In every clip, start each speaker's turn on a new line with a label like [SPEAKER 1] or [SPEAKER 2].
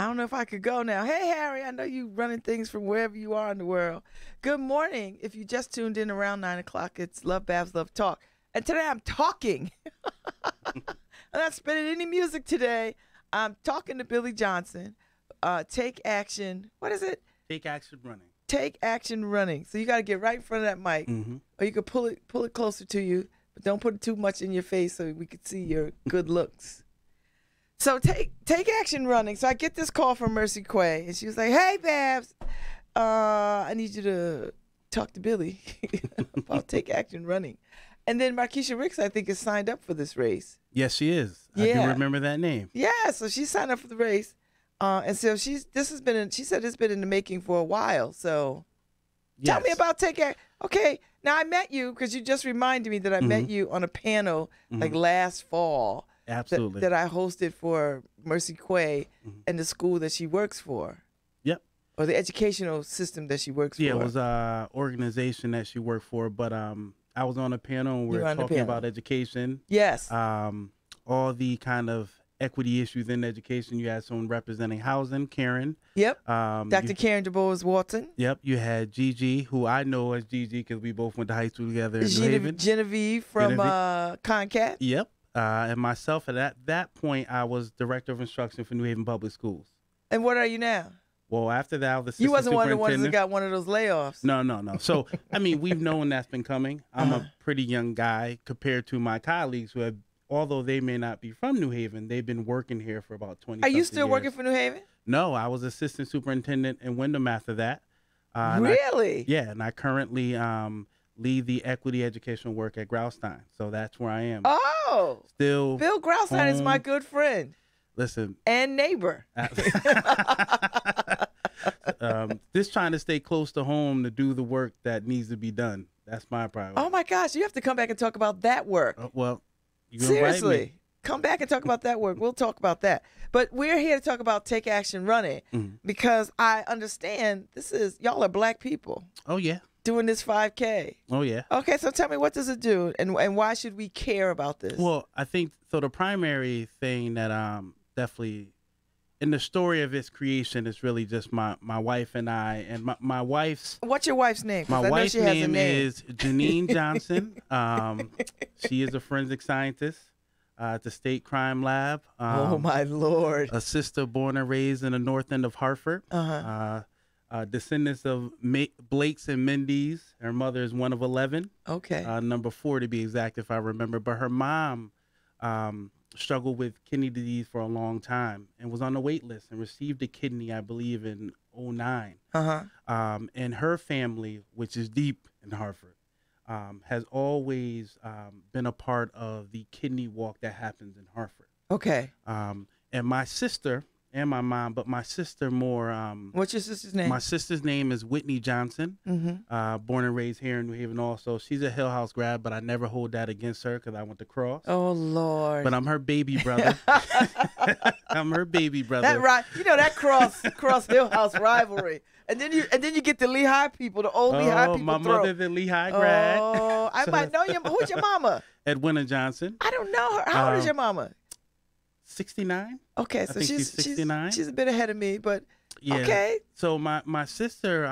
[SPEAKER 1] I don't know if I could go now. Hey, Harry, I know you running things from wherever you are in the world. Good morning. If you just tuned in around 9 o'clock, it's Lovebabz, Love Talk. And today I'm talking. I'm not spinning any music today. I'm talking to Billy Johnson. Take action. What is it?
[SPEAKER 2] Take action running.
[SPEAKER 1] Take action running. So you got to get right in front of that mic. Or you could pull it closer to you, but don't put it too much in your face so we could see your good looks. So take action running. So I get this call from Mercy Quay, and she was like, "Hey, Babz, I need you to talk to Billy about take action running." And then Markeisha Ricks, I think, is signed up for this race.
[SPEAKER 2] Yes, she is.
[SPEAKER 1] Yeah.
[SPEAKER 2] I do remember that name.
[SPEAKER 1] Yeah, so she signed up for the race, and so she said it's been in the making for a while. So tell me about take action. Okay, now I met you because you just reminded me that I met you on a panel like last fall.
[SPEAKER 2] Absolutely.
[SPEAKER 1] That I hosted for Mercy Quay and the school that she works for.
[SPEAKER 2] Yep.
[SPEAKER 1] Or the educational system that she works for.
[SPEAKER 2] Yeah, it was an organization that she worked for, but I was on a panel and we were talking about education.
[SPEAKER 1] Yes.
[SPEAKER 2] All the kind of equity issues in education. You had someone representing housing, Karen.
[SPEAKER 1] Yep. Dr. Karen DeBois Walton.
[SPEAKER 2] Yep. You had Gigi, who I know as Gigi because we both went to high school together in New Haven.
[SPEAKER 1] Genevieve from Concat.
[SPEAKER 2] Yep. And myself, at that point, I was director of instruction for New Haven Public Schools.
[SPEAKER 1] And what are you now?
[SPEAKER 2] Well, after that, I was assistant
[SPEAKER 1] You wasn't one of the ones that
[SPEAKER 2] superintendent.
[SPEAKER 1] got one of those layoffs.
[SPEAKER 2] No. So, I mean, we've known that's been coming. I'm a pretty young guy compared to my colleagues who have, although they may not be from New Haven, they've been working here for about 20 years.
[SPEAKER 1] Are you still working for New Haven?
[SPEAKER 2] No, I was assistant superintendent in Wyndham after that.
[SPEAKER 1] Really?
[SPEAKER 2] And I currently lead the equity educational work at Graustein. So that's where I am.
[SPEAKER 1] Oh.
[SPEAKER 2] Still.
[SPEAKER 1] Bill Graustein is my good friend.
[SPEAKER 2] Listen.
[SPEAKER 1] And neighbor.
[SPEAKER 2] Just trying to stay close to home to do the work that needs to be done. That's my priority.
[SPEAKER 1] Oh, my gosh. You have to come back and talk about that work.
[SPEAKER 2] Well, you
[SPEAKER 1] seriously.
[SPEAKER 2] invite me.
[SPEAKER 1] Come back and talk about that work. We'll talk about that. But we're here to talk about take action running because I understand y'all are black people.
[SPEAKER 2] Oh, yeah.
[SPEAKER 1] Doing this 5K.
[SPEAKER 2] Oh, yeah.
[SPEAKER 1] Okay, so tell me, what does it do and why should we care about this?
[SPEAKER 2] Well, I think, so the primary thing that definitely, in the story of its creation, is really just my wife and I. And my wife's...
[SPEAKER 1] What's your wife's name?
[SPEAKER 2] My wife's name is Janine Johnson. She is a forensic scientist at the State Crime Lab.
[SPEAKER 1] Oh, my Lord.
[SPEAKER 2] A sister born and raised in the north end of Hartford. Descendants of Blakes and Mendes. Her mother is one of 11.
[SPEAKER 1] Okay.
[SPEAKER 2] Number 4 to be exact, if I remember. But her mom struggled with kidney disease for a long time and was on the wait list and received a kidney, I believe, in 2009. And her family, which is deep in Hartford, has always been a part of the kidney walk that happens in Hartford.
[SPEAKER 1] Okay.
[SPEAKER 2] And my sister... and my mom, but my sister more.
[SPEAKER 1] What's your sister's name?
[SPEAKER 2] My sister's name is Whitney Johnson, born and raised here in New Haven also. She's a Hill House grad, but I never hold that against her because I went to Cross.
[SPEAKER 1] Oh, Lord.
[SPEAKER 2] But I'm her baby brother. I'm her baby brother.
[SPEAKER 1] That right. You know, that Cross Hill House rivalry. And then you get the Lehigh people, the old Lehigh people.
[SPEAKER 2] My mother's a Lehigh grad.
[SPEAKER 1] Oh, I might know you. Who's your mama?
[SPEAKER 2] Edwina Johnson.
[SPEAKER 1] I don't know her. How old is your mama?
[SPEAKER 2] 69.
[SPEAKER 1] Okay, so
[SPEAKER 2] she's 69.
[SPEAKER 1] She's a bit ahead of me, but
[SPEAKER 2] yeah.
[SPEAKER 1] Okay.
[SPEAKER 2] So my sister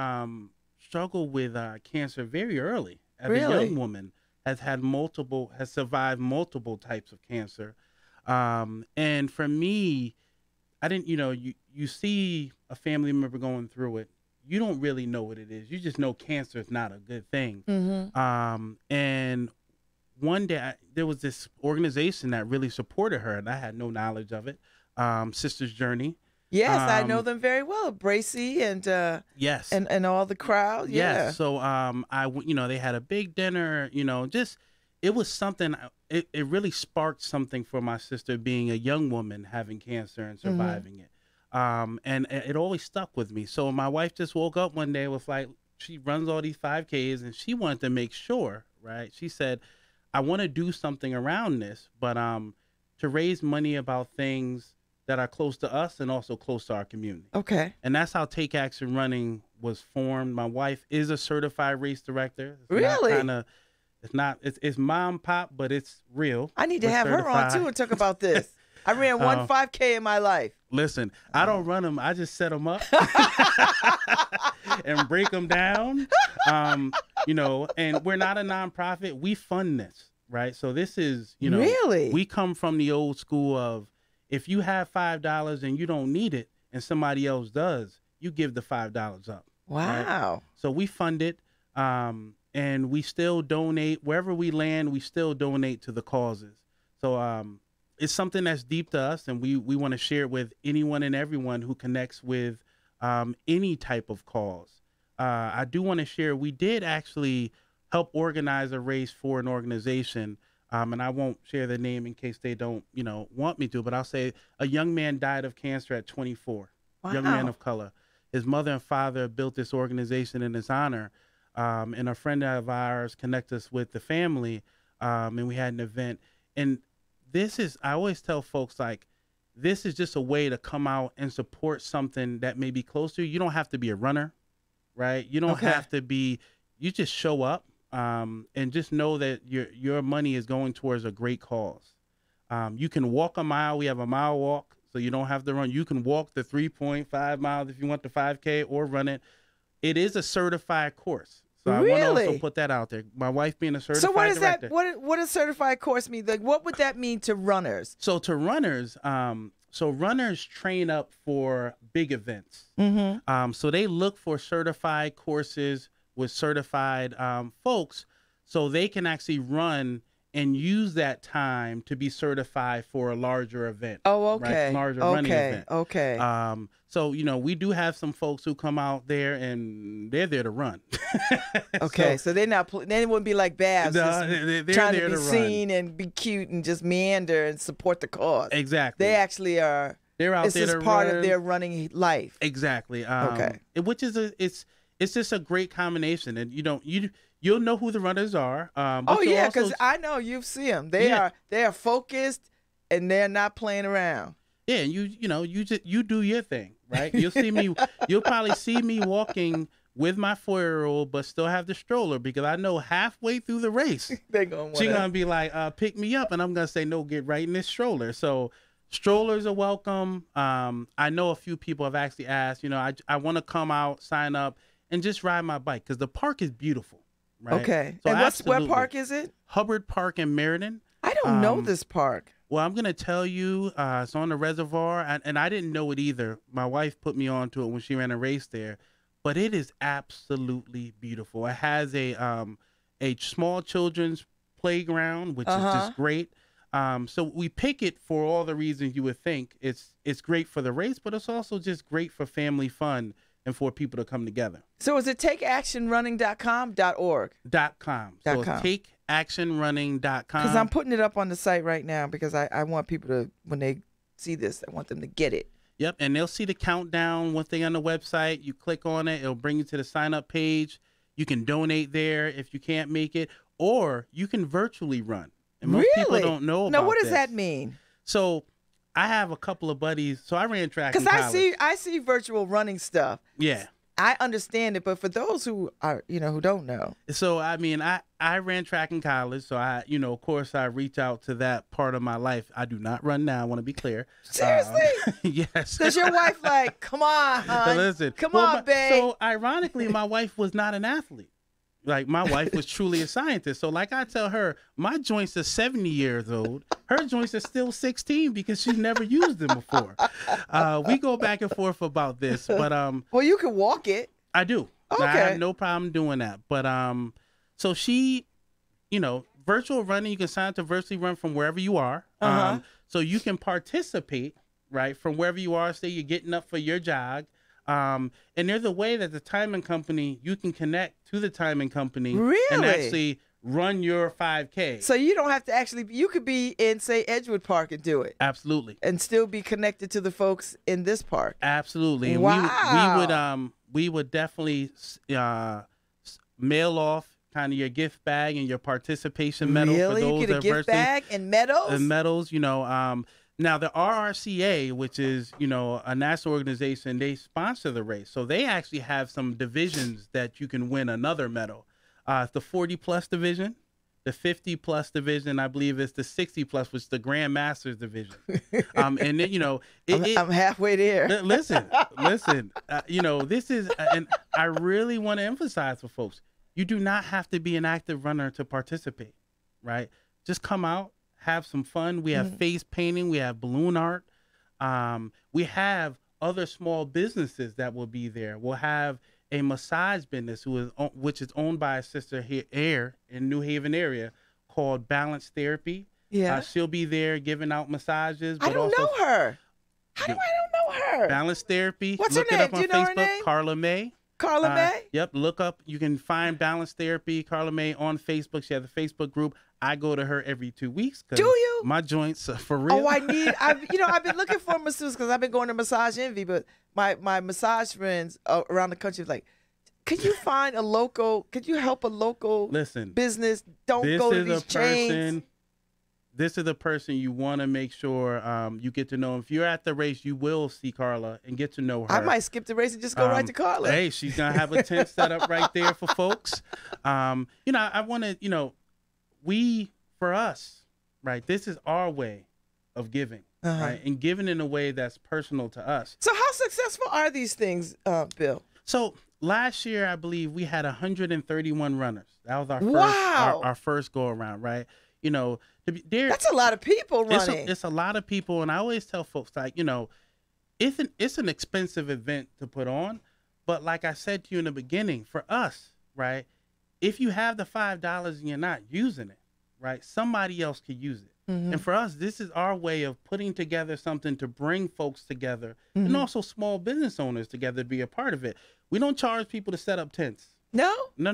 [SPEAKER 2] struggled with cancer very early. As
[SPEAKER 1] Really?
[SPEAKER 2] a young woman, has survived multiple types of cancer. And for me, I didn't, you see a family member going through it. You don't really know what it is. You just know cancer is not a good thing. And one day there was this organization that really supported her, and I had no knowledge of it. Sister's Journey.
[SPEAKER 1] Yes, I know them very well. Bracy and
[SPEAKER 2] yes,
[SPEAKER 1] and all the crowd. Yeah.
[SPEAKER 2] Yes. So they had a big dinner. It was something. It really sparked something for my sister, being a young woman having cancer and surviving it. And it always stuck with me. So my wife just woke up one day with she runs all these 5Ks, and she wanted to make sure, right? She said, I want to do something around this, but to raise money about things that are close to us and also close to our community.
[SPEAKER 1] Okay.
[SPEAKER 2] And that's how Take Action Running was formed. My wife is a certified race director.
[SPEAKER 1] Really?
[SPEAKER 2] It's mom pop, but it's real.
[SPEAKER 1] I need to have her on too and talk about this. I ran one 5K in my life.
[SPEAKER 2] Listen, I don't run them. I just set them up and break them down. You know, and we're not a nonprofit. We fund this, right? So this is, you know,
[SPEAKER 1] really,
[SPEAKER 2] we come from the old school of if you have $5 and you don't need it and somebody else does, you give the $5 up.
[SPEAKER 1] Wow.
[SPEAKER 2] Right? So we fund it, and we still donate wherever we land. We still donate to the causes. So it's something that's deep to us, and we want to share it with anyone and everyone who connects with any type of cause. I do want to share, we did actually help organize a race for an organization, and I won't share the name in case they don't, you know, want me to, but I'll say a young man died of cancer at 24,
[SPEAKER 1] wow.
[SPEAKER 2] Young man of color. His mother and father built this organization in his honor, and a friend of ours connected us with the family, and we had an event. And this is, I always tell folks, like, this is just a way to come out and support something that may be close to you. You don't have to be a runner, right? You don't have to be, you just show up, and just know that your money is going towards a great cause. You can walk a mile. We have a mile walk, so you don't have to run. You can walk the 3.5 miles if you want the 5K, or run it. It is a certified course. So I want to also put that out there. My wife being a certified
[SPEAKER 1] So what is
[SPEAKER 2] director.
[SPEAKER 1] that? What does certified course mean? Like, what would that mean to runners?
[SPEAKER 2] So to runners, runners train up for big events.
[SPEAKER 1] Mm-hmm.
[SPEAKER 2] So they look for certified courses with certified folks, so they can actually run and use that time to be certified for a larger event.
[SPEAKER 1] Oh, okay.
[SPEAKER 2] Right? Larger running event.
[SPEAKER 1] Okay.
[SPEAKER 2] So, you know, we do have some folks who come out there and they're there to run.
[SPEAKER 1] Okay. So they're not, they wouldn't be like Babz,
[SPEAKER 2] they're
[SPEAKER 1] trying
[SPEAKER 2] there
[SPEAKER 1] to be
[SPEAKER 2] to
[SPEAKER 1] seen
[SPEAKER 2] run
[SPEAKER 1] and be cute and just meander and support the cause.
[SPEAKER 2] Exactly.
[SPEAKER 1] They actually are.
[SPEAKER 2] They're out there to run. It's
[SPEAKER 1] part of their running life.
[SPEAKER 2] Exactly.
[SPEAKER 1] Okay.
[SPEAKER 2] Which is it's just a great combination, and you'll know who the runners are.
[SPEAKER 1] Oh yeah, because I know you see them. They are focused and they're not playing around.
[SPEAKER 2] Yeah, and you do your thing, right? You'll probably see me walking with my 4-year-old, but still have the stroller, because I know halfway through the race she's gonna be like, pick me up, and I'm gonna say, no, get right in this stroller. So strollers are welcome. I know a few people have actually asked, I want to come out, sign up, and just ride my bike, because the park is beautiful, right?
[SPEAKER 1] Okay.
[SPEAKER 2] So
[SPEAKER 1] and what park is it?
[SPEAKER 2] Hubbard Park in Meriden.
[SPEAKER 1] I don't know this park.
[SPEAKER 2] Well, I'm going to tell you, it's on the reservoir, and I didn't know it either. My wife put me onto it when she ran a race there, but it is absolutely beautiful. It has a small children's playground, which is just great. So we pick it for all the reasons you would think. It's great for the race, but it's also just great for family fun and for people to come together.
[SPEAKER 1] So is it takeactionrunning.com.org?
[SPEAKER 2] .com. So it's takeactionrunning.com.
[SPEAKER 1] Because I'm putting it up on the site right now, because I want people to, when they see this, I want them to get it.
[SPEAKER 2] Yep, and they'll see the countdown one thing on the website. You click on it, it'll bring you to the sign up page. You can donate there if you can't make it, or you can virtually run. And most people don't know about
[SPEAKER 1] Now, what does
[SPEAKER 2] this.
[SPEAKER 1] that mean?
[SPEAKER 2] So I have a couple of buddies. So I ran track in college.
[SPEAKER 1] Because I see virtual running stuff.
[SPEAKER 2] Yeah.
[SPEAKER 1] I understand it, but for those who are, who don't know.
[SPEAKER 2] So, I mean, I ran track in college. So of course I reach out to that part of my life. I do not run now. I want to be clear.
[SPEAKER 1] Seriously?
[SPEAKER 2] Yes.
[SPEAKER 1] Does your wife come on, hon.
[SPEAKER 2] Listen,
[SPEAKER 1] come on, babe.
[SPEAKER 2] So ironically, my wife was not an athlete. Like, my wife was truly a scientist. So like I tell her, my joints are 70 years old. Her joints are still 16 because she's never used them before. We go back and forth about this, but
[SPEAKER 1] well, you can walk it.
[SPEAKER 2] I do.
[SPEAKER 1] Okay.
[SPEAKER 2] I have no problem doing that. But so she, virtual running, you can sign up to virtually run from wherever you are. So you can participate, right, from wherever you are. Say you're getting up for your jog. And there's a way that the timing company, you can connect to the timing company and actually run your 5K.
[SPEAKER 1] So you don't have to you could be in, say, Edgewood Park and do it.
[SPEAKER 2] Absolutely.
[SPEAKER 1] And still be connected to the folks in this park.
[SPEAKER 2] Absolutely. And
[SPEAKER 1] wow.
[SPEAKER 2] we would definitely mail off kind of your gift bag and your participation medal.
[SPEAKER 1] Really?
[SPEAKER 2] For those
[SPEAKER 1] You get a gift bag and medals?
[SPEAKER 2] And medals, now, the RRCA, which is, a national organization, they sponsor the race. So they actually have some divisions that you can win another medal. The 40-plus division, the 50 plus division. I believe it's the 60 plus, which is the Grand Masters division. And then, you know,
[SPEAKER 1] I'm halfway there.
[SPEAKER 2] Listen, you know, this is, and I really want to emphasize for folks, you do not have to be an active runner to participate, right? Just come out, have some fun. We have face painting, we have balloon art. We have other small businesses that will be there. We'll have a massage business which is owned by a sister here in New Haven area called Balance Therapy.
[SPEAKER 1] Yeah.
[SPEAKER 2] She'll be there giving out massages. But
[SPEAKER 1] I don't know her. How do I don't know her?
[SPEAKER 2] Balance Therapy.
[SPEAKER 1] What's
[SPEAKER 2] Look
[SPEAKER 1] her name?
[SPEAKER 2] it up on
[SPEAKER 1] Do you know her
[SPEAKER 2] Facebook.
[SPEAKER 1] name?
[SPEAKER 2] Carla May.
[SPEAKER 1] Carla May?
[SPEAKER 2] Yep. Look up. You can find Balance Therapy, Carla May, on Facebook. She has a Facebook group. I go to her every 2 weeks.
[SPEAKER 1] Do you?
[SPEAKER 2] My joints, for real.
[SPEAKER 1] Oh, I've been looking for a masseuse because I've been going to Massage Envy, but my massage friends around the country was like, could you help a local business? Don't go to these chains.
[SPEAKER 2] This is the person you want to make sure you get to know. If you're at the race, you will see Carla and get to know her.
[SPEAKER 1] I might skip the race and just go right to Carla.
[SPEAKER 2] Hey, she's going to have a tent set up right there for folks. You know, I want to, you know, for us, right, this is our way of giving, right, and giving in a way that's personal to us.
[SPEAKER 1] So how successful are these things, Bill?
[SPEAKER 2] So last year, I believe we had 131 runners. That was our first go around, right? You know,
[SPEAKER 1] that's a lot of people running.
[SPEAKER 2] It's a lot of people, and I always tell folks, like, you know, it's an expensive event to put on, but like I said to you in the beginning, for us, right, if you have the $5 and you're not using it, right, somebody else could use it. And for us, this is our way of putting together something to bring folks together and also small business owners together to be a part of it. We don't charge people to set up tents.
[SPEAKER 1] No?
[SPEAKER 2] No.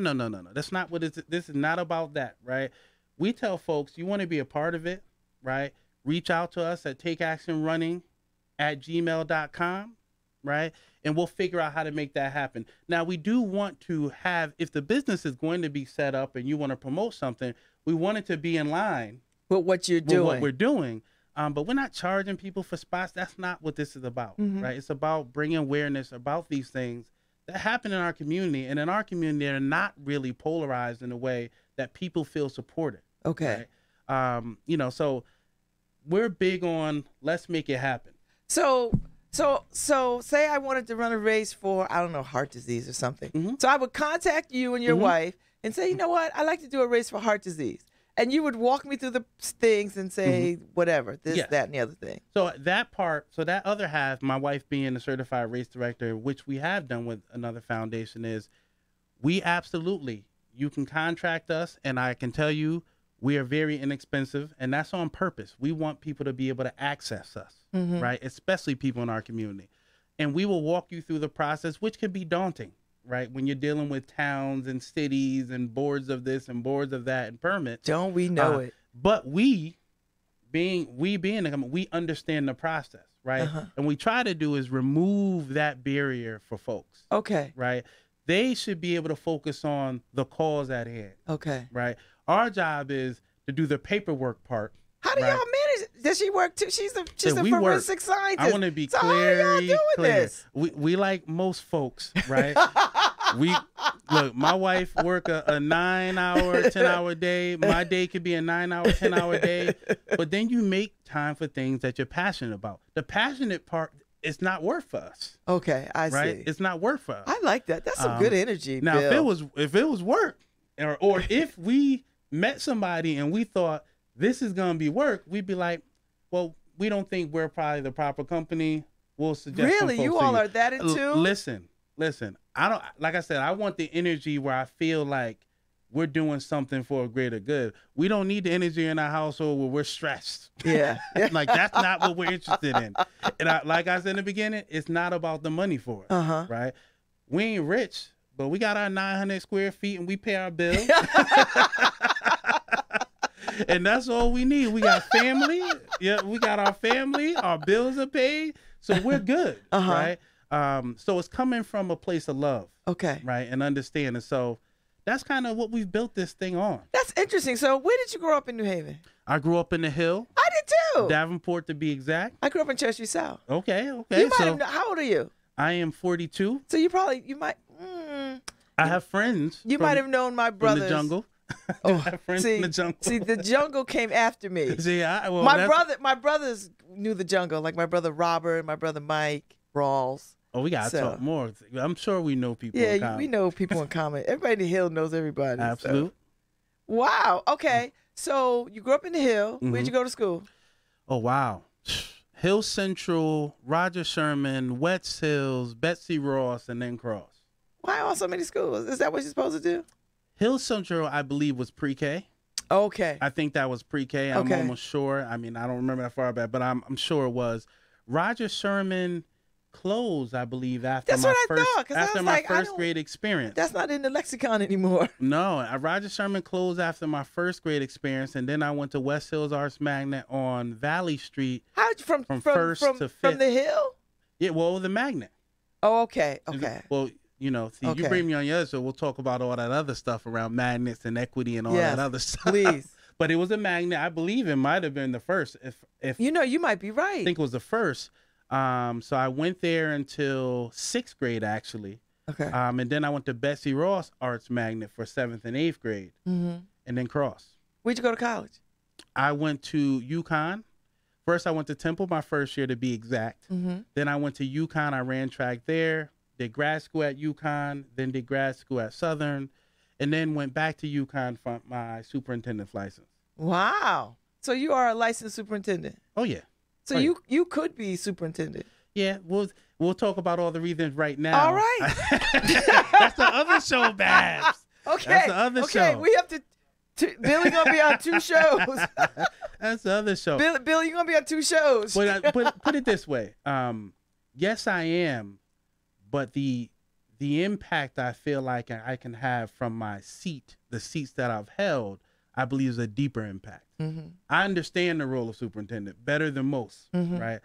[SPEAKER 2] That's not what this is not about that, right? We tell folks, you want to be a part of it, right? Reach out to us at takeactionrunning@gmail.com, right? And we'll figure out how to make that happen. Now, we do want to have, if the business is going to be set up and you want to promote something, we want it to be in line
[SPEAKER 1] with what you're doing.
[SPEAKER 2] What we're doing. But we're not charging people for spots. That's not what this is about, right? It's about bringing awareness about these things that happen in our community. And in our community, they're not really polarized in a way that people feel supported.
[SPEAKER 1] Okay.
[SPEAKER 2] Right? You know, so we're big on let's make it happen.
[SPEAKER 1] So say I wanted to run a race for, I don't know, heart disease or something. So I would contact you and your wife and say, you know what, I'd like to do a race for heart disease. And you would walk me through the things and say, whatever, this, that, and the other thing.
[SPEAKER 2] So that part, so that other half, my wife being a certified race director, which we have done with another foundation, is we absolutely, you can contract us, and I can tell you, we are very inexpensive, and that's on purpose. We want people to be able to access us, right? Especially people in our community. And we will walk you through the process, which can be daunting, right? When you're dealing with towns and cities and boards of this and boards of that and permits.
[SPEAKER 1] Don't we know it?
[SPEAKER 2] But we being a company, we understand the process, right? And we try to do is remove that barrier for folks.
[SPEAKER 1] Okay.
[SPEAKER 2] Right? They should be able to focus on the cause at hand.
[SPEAKER 1] Okay.
[SPEAKER 2] Right? Our job is to do the paperwork part.
[SPEAKER 1] How do y'all manage? Does she work too? She's a forensic scientist.
[SPEAKER 2] I want to be
[SPEAKER 1] so
[SPEAKER 2] clear.
[SPEAKER 1] How are y'all doing this?
[SPEAKER 2] We like most folks, right? Look, my wife work a 9-hour, 10-hour day. My day could be a 9-hour, 10-hour day. But then you make time for things that you're passionate about. The passionate part, it's not work for us.
[SPEAKER 1] Okay, I see.
[SPEAKER 2] It's not work for us.
[SPEAKER 1] I like that. That's some good energy.
[SPEAKER 2] Now,
[SPEAKER 1] Bill.
[SPEAKER 2] if it was work, or if we met somebody and we thought this is gonna be work, we'd be like, well, we don't think we're probably the proper company. We'll suggest.
[SPEAKER 1] Really, you all are that into?
[SPEAKER 2] Listen. I don't, like I said, I want the energy where I feel like we're doing something for a greater good. We don't need the energy in our household where we're stressed.
[SPEAKER 1] Yeah.
[SPEAKER 2] Like, that's not what we're interested in. And like I said in the beginning, it's not about the money for it. Right? We ain't rich, but we got our 900 square feet and we pay our bills. And that's all we need. We got family. Yeah, we got our family. Our bills are paid. So we're good. Right? So it's coming from a place of love.
[SPEAKER 1] Okay.
[SPEAKER 2] Right? And understanding. So that's kind of what we've built this thing on.
[SPEAKER 1] That's interesting. So where did you grow up in New Haven?
[SPEAKER 2] I grew up in the Hill.
[SPEAKER 1] I did too.
[SPEAKER 2] Davenport, to be exact.
[SPEAKER 1] I grew up in Cheshire South.
[SPEAKER 2] Okay.
[SPEAKER 1] You might have, how old are you?
[SPEAKER 2] I am 42.
[SPEAKER 1] So you might.
[SPEAKER 2] I have friends.
[SPEAKER 1] You might have known my brother.
[SPEAKER 2] In the jungle.
[SPEAKER 1] Oh,
[SPEAKER 2] have friends in the jungle.
[SPEAKER 1] See, the jungle came after me.
[SPEAKER 2] See, well,
[SPEAKER 1] my brothers knew the jungle, like my brother Robert, my brother Mike, Rawls.
[SPEAKER 2] Oh, we gotta talk more. I'm sure we know people. in common.
[SPEAKER 1] We know people in common. Everybody in the Hill knows everybody.
[SPEAKER 2] Absolutely.
[SPEAKER 1] So. Wow. Okay. So you grew up in the Hill. Where'd you go to school?
[SPEAKER 2] Oh, wow. Hill Central, Roger Sherman, West Hills, Betsy Ross, and then Cross.
[SPEAKER 1] Why are so many schools? Is that what you're supposed to do?
[SPEAKER 2] Hill Central, I believe, was pre-K.
[SPEAKER 1] Okay.
[SPEAKER 2] I think that was pre-K. I'm almost sure. I mean, I don't remember that far back, but I'm sure it was. Roger Sherman closed, I believe, after my first grade experience.
[SPEAKER 1] That's not in the lexicon anymore.
[SPEAKER 2] No, Roger Sherman closed after my first grade experience, and then I went to West Hills Arts Magnet on Valley Street.
[SPEAKER 1] How'd you from first to fifth? From the Hill?
[SPEAKER 2] Yeah, well, the Magnet.
[SPEAKER 1] Oh, okay, okay.
[SPEAKER 2] Well, you know, see, you bring me on your other, so we'll talk about all that other stuff around magnets and equity and all that other stuff.
[SPEAKER 1] Please.
[SPEAKER 2] But it was a magnet. I believe it might have been the first. If
[SPEAKER 1] you know, you might be right.
[SPEAKER 2] I think it was the first. So I went there until 6th grade, actually.
[SPEAKER 1] Okay.
[SPEAKER 2] And then I went to Betsy Ross Arts Magnet for 7th and 8th grade, and then Cross.
[SPEAKER 1] Where'd you go to college?
[SPEAKER 2] I went to UConn. First, I went to Temple my first year, to be exact. Then I went to UConn. I ran track there. Did grad school at UConn. Then did grad school at Southern, and then went back to UConn for my superintendent's license.
[SPEAKER 1] Wow. So you are a licensed superintendent?
[SPEAKER 2] Oh, yeah.
[SPEAKER 1] So you could be superintendent.
[SPEAKER 2] Yeah, we'll talk about all the reasons right now.
[SPEAKER 1] All right.
[SPEAKER 2] That's the other show, Babz.
[SPEAKER 1] Okay.
[SPEAKER 2] That's the other show.
[SPEAKER 1] Okay, we have to Billy gonna be on 2 shows.
[SPEAKER 2] That's the other show.
[SPEAKER 1] Billy, you're gonna be on 2 shows.
[SPEAKER 2] But put it this way. Yes, I am, but the impact I feel like I can have from my seat, the seats that I've held, I believe is a deeper impact. I understand the role of superintendent better than most, right?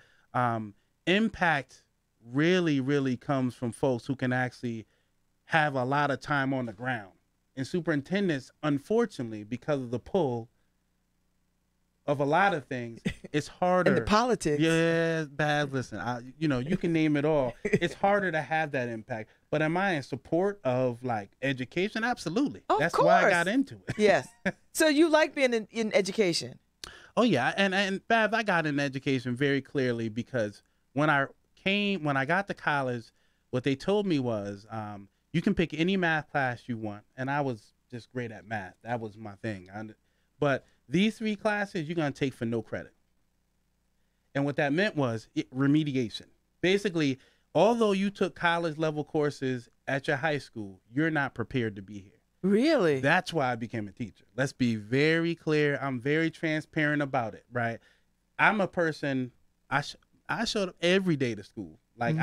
[SPEAKER 2] Impact really comes from folks who can actually have a lot of time on the ground. And superintendents, unfortunately, because of the pull of a lot of things, it's harder.
[SPEAKER 1] And the politics.
[SPEAKER 2] Yeah, Babz. Listen, you can name it all. It's harder to have that impact. But am I in support of like education? Absolutely. That's why I got into it.
[SPEAKER 1] Yes. So you like being in education? Oh
[SPEAKER 2] yeah, and Babz, I got into education very clearly because when I got to college, what they told me was you can pick any math class you want, and I was just great at math. That was my thing. But these 3 classes you're gonna take for no credit. And what that meant was remediation. Basically, although you took college level courses at your high school, you're not prepared to be here.
[SPEAKER 1] Really?
[SPEAKER 2] That's why I became a teacher. Let's be very clear. I'm very transparent about it, right? I'm a person, I showed up every day to school. Like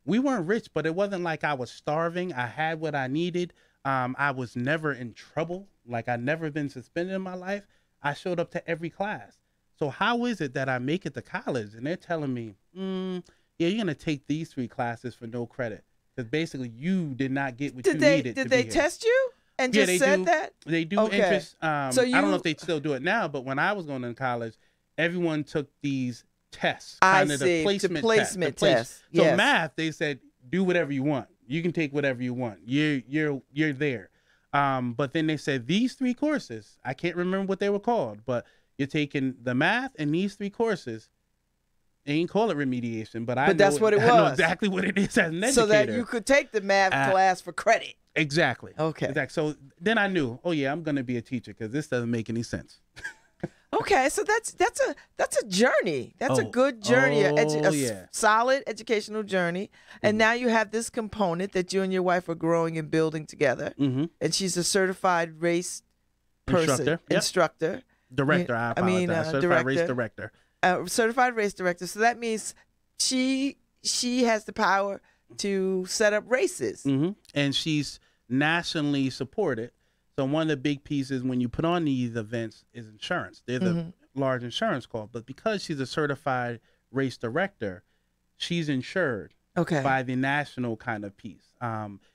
[SPEAKER 2] we weren't rich, but it wasn't like I was starving. I had what I needed. I was never in trouble. Like I'd never been suspended in my life. I showed up to every class. So how is it that I make it to college and they're telling me, yeah, you're going to take these 3 classes for no credit? Because basically you did not get what you needed.
[SPEAKER 1] Did they test you and just said that?
[SPEAKER 2] They do interest. I don't know if they still do it now, but when I was going to college, everyone took these tests.
[SPEAKER 1] The placement test.
[SPEAKER 2] So math, they said, do whatever you want. You can take whatever you want. You're there. But then they said these 3 courses, I can't remember what they were called, but you're taking the math and these 3 courses. They ain't call it remediation, but
[SPEAKER 1] that's what it was.
[SPEAKER 2] I know exactly what it is as an educator.
[SPEAKER 1] So that you could take the math class for credit.
[SPEAKER 2] Exactly.
[SPEAKER 1] Okay.
[SPEAKER 2] Exactly. So then I knew, oh yeah, I'm going to be a teacher because this doesn't make any sense.
[SPEAKER 1] Okay, so that's a journey. That's a good journey, a solid educational journey. And now you have this component that you and your wife are growing and building together. And she's a certified race person, instructor.
[SPEAKER 2] Director, I apologize. Certified race director.
[SPEAKER 1] Certified race director. So that means she has the power to set up races.
[SPEAKER 2] And she's nationally supported. So one of the big pieces when you put on these events is insurance. There's a large insurance call, but because she's a certified race director, she's insured by the national kind of piece.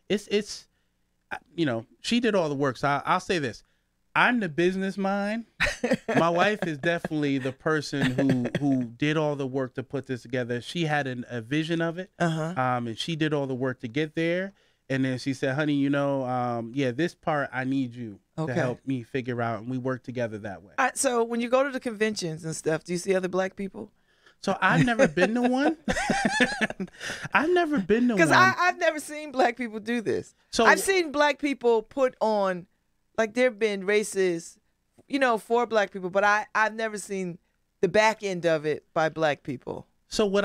[SPEAKER 2] It's she did all the work. So I'll say this: I'm the business mind. My wife is definitely the person who did all the work to put this together. She had a vision of it, and she did all the work to get there. And then she said, honey, yeah, this part I need you to help me figure out. And we work together that way.
[SPEAKER 1] So when you go to the conventions and stuff, do you see other black people?
[SPEAKER 2] So I've never been to one. I've never been to one.
[SPEAKER 1] Because I've never seen black people do this. So I've seen black people put on, like there have been races, for black people, but I've never seen the back end of it by black people.
[SPEAKER 2] So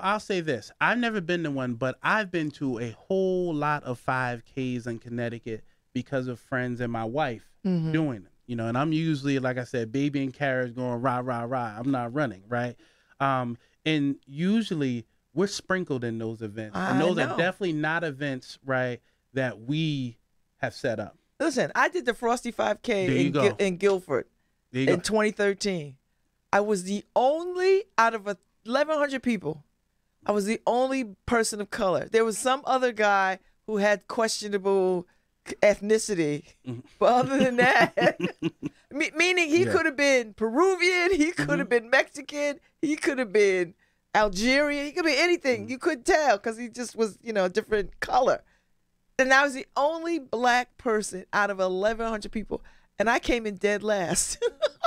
[SPEAKER 2] I'll say this. I've never been to one, but I've been to a whole lot of 5Ks in Connecticut because of friends and my wife doing it. And I'm usually, like I said, baby and carriage going rah, rah, rah. I'm not running, right? And usually we're sprinkled in those events. And those are definitely not events, right, that we have set up.
[SPEAKER 1] Listen, I did the Frosty 5K in Guilford in 2013. I was the only, out of 1,100 people, I was the only person of color. There was some other guy who had questionable ethnicity, but other than that, meaning he could have been Peruvian, he could have been Mexican, he could have been Algerian, he could be anything. You couldn't tell because he just was, a different color. And I was the only black person out of 1,100 people, and I came in dead last.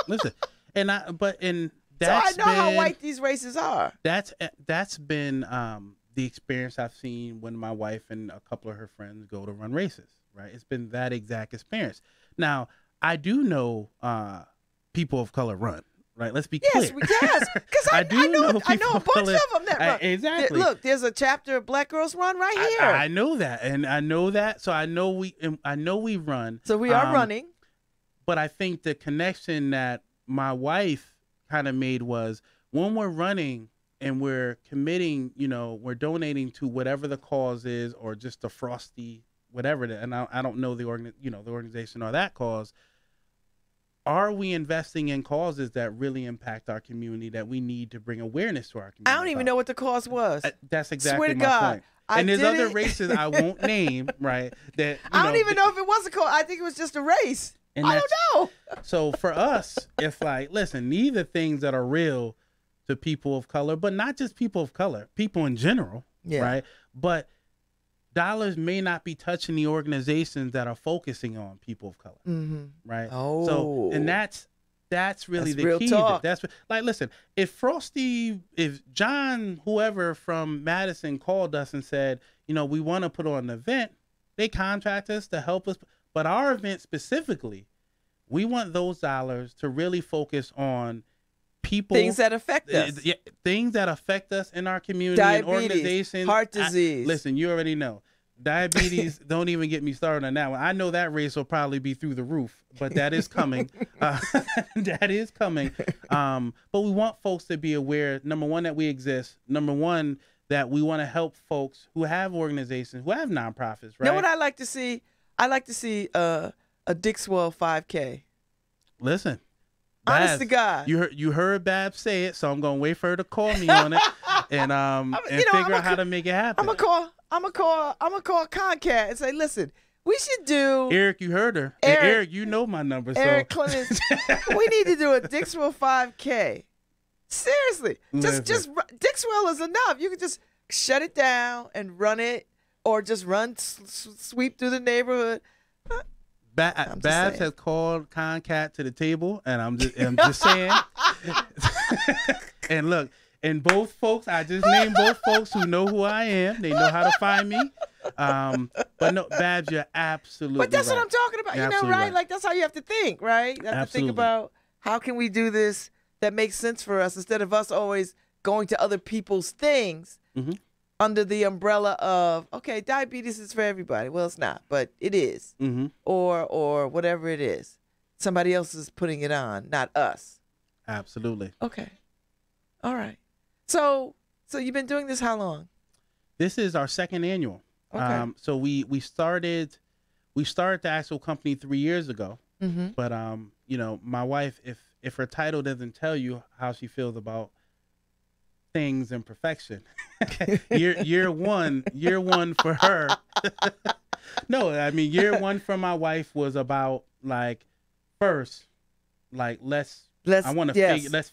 [SPEAKER 1] Listen,
[SPEAKER 2] so I
[SPEAKER 1] know how white these races are.
[SPEAKER 2] That's been the experience I've seen when my wife and a couple of her friends go to run races. Right, it's been that exact experience. Now, I do know people of color run. Right, let's be clear.
[SPEAKER 1] Yes, because I know a bunch of them that run.
[SPEAKER 2] Exactly.
[SPEAKER 1] Look, there's a chapter of Black Girls Run right here.
[SPEAKER 2] I know that, and I know that. So I know we run.
[SPEAKER 1] So we are running.
[SPEAKER 2] But I think the connection that my wife kind of made was when we're running and we're committing, we're donating to whatever the cause is, or just the Frosty, whatever. And I don't know the organization or that cause. Are we investing in causes that really impact our community that we need to bring awareness to our community?
[SPEAKER 1] I don't even know what the cause was.
[SPEAKER 2] That's exactly
[SPEAKER 1] Swear to
[SPEAKER 2] my
[SPEAKER 1] God,
[SPEAKER 2] point. And there's other races I won't name, right? That
[SPEAKER 1] I don't even know if it was a cause. I think it was just a race. I don't know.
[SPEAKER 2] So for us, it's like, listen, these are things that are real to people of color, but not just people of color, people in general, right? But dollars may not be touching the organizations that are focusing on people of color, right?
[SPEAKER 1] Oh,
[SPEAKER 2] so and that's really the
[SPEAKER 1] real
[SPEAKER 2] key.
[SPEAKER 1] Talk.
[SPEAKER 2] That's like, listen, if John, whoever from Madison called us and said, we want to put on an event, they contract us to help us, but our event specifically, we want those dollars to really focus on people,
[SPEAKER 1] things that affect us,
[SPEAKER 2] things that affect us in our community,
[SPEAKER 1] diabetes,
[SPEAKER 2] and organizations,
[SPEAKER 1] heart disease.
[SPEAKER 2] Listen, you already know. Diabetes, don't even get me started on that one. I know that race will probably be through the roof, but that is coming. That is coming. But we want folks to be aware, number one, that we exist. Number one, that we want to help folks who have organizations, who have nonprofits, right?
[SPEAKER 1] You know what I like to see? I like to see a Dixwell 5K.
[SPEAKER 2] Listen.
[SPEAKER 1] Honest to God.
[SPEAKER 2] You heard Babz say it, so I'm gonna wait for her to call me on it and figure out how to make it happen.
[SPEAKER 1] I'm gonna call Concat and say, listen, we should do.
[SPEAKER 2] Eric, you heard her. Eric, you know my number.
[SPEAKER 1] Eric Clemens, we need to do a Dixwell 5K. Seriously, just Dixwell is enough. You can just shut it down and run it, or just run sweep through the neighborhood.
[SPEAKER 2] Babz has called Concat to the table, and I'm just saying. And look, and both folks, I just named both folks who know who I am. They know how to find me. But no, Babz, you're absolutely right.
[SPEAKER 1] But that's what I'm talking about.
[SPEAKER 2] You're
[SPEAKER 1] right? Like, that's how you have to think, right? You have to think about how can we do this that makes sense for us, instead of us always going to other people's things under the umbrella of, okay, diabetes is for everybody. Well, it's not, but it is. Or whatever it is. Somebody else is putting it on, not us.
[SPEAKER 2] Absolutely.
[SPEAKER 1] Okay. All right. So you've been doing this how long?
[SPEAKER 2] This is our second annual.
[SPEAKER 1] Okay.
[SPEAKER 2] So we started the actual company 3 years ago. But my wife, if her title doesn't tell you how she feels about things and perfection, year one for her. No, I mean, year one for my wife was about let's